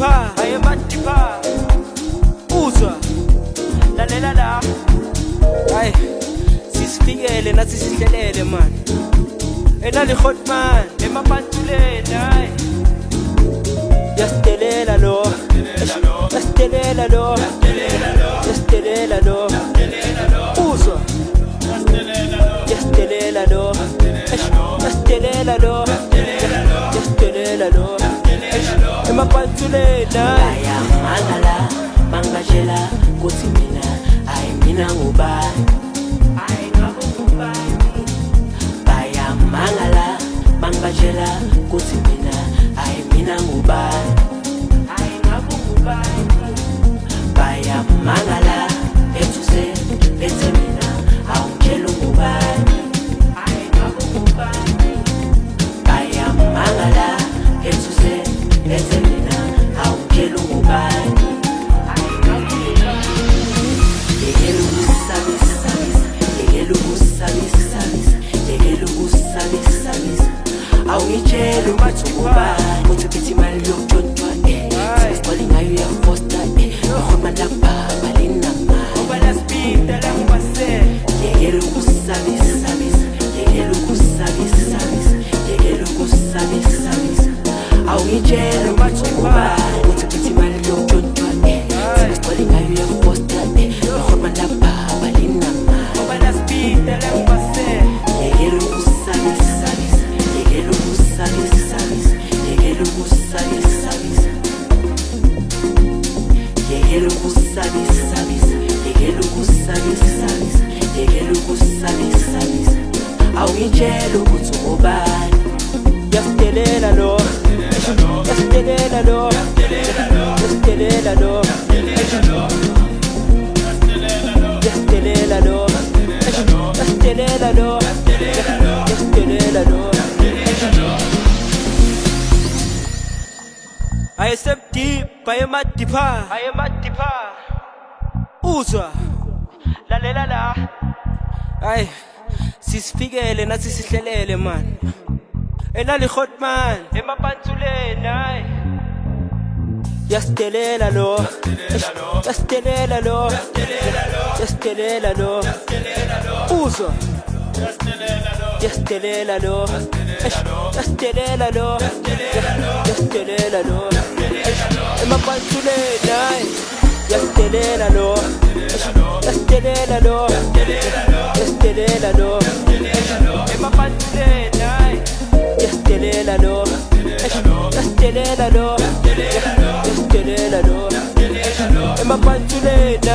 ayemadipa uzwa lalela la hayi sisifikele nathi sihlelele man enali hot man emapantuleni hayi yastelela lo yastelela lo yastelela lo uzwa yastelela lo yastelela lo yastelela lo emapantuleni bayamangala bangajela kuthi mina hayi mina ngubani bayamangala bangajela kuthi mina hayi mina ngubani bayamangala ethuse bethe mina awungitshela ungubani bayamangala ethuse bethe mina awungitshela ungubani yekela ukusabisa yekela ukusabisa yekela ukusabisa awungitshela ukuthi ungubani uthi bithi imali yokujontshwa sesiqale ngayo uyafosta bahoma lapha balinama obalasipita la ngibase yekela ukusabisa yekela ukusabisa yekela ukusabisa awungitshela ukuthi ungubani uthi bithi imali yokujontshwa sesiqale ngayo uyafosta bahoma lapha balinama obalasipita la ngibase yekela ukusabisa yekela ukusabisa yekela ukusabisa yekela ukusabisa yekela ukusabisa yekela ukusabisa awungitshela ukuthi ungubani yastelela lo yastelela lo yastelela lo yastelela lo yastelela lo yastelela lo ayesemdeep ayemadipa uzwa lalela la hayi sisifikele nathi sihlelele man enali hot man emapantuleni hayi yastelela lo yastelela lo yastelela lo uzwa yastelela lo yastelela lo yastelela lo emapantuleni hayi yastelela lo yastelela lo yastelela lo emapantuleni hayi yastelela lo yastelela lo yastelela lo emapantuleni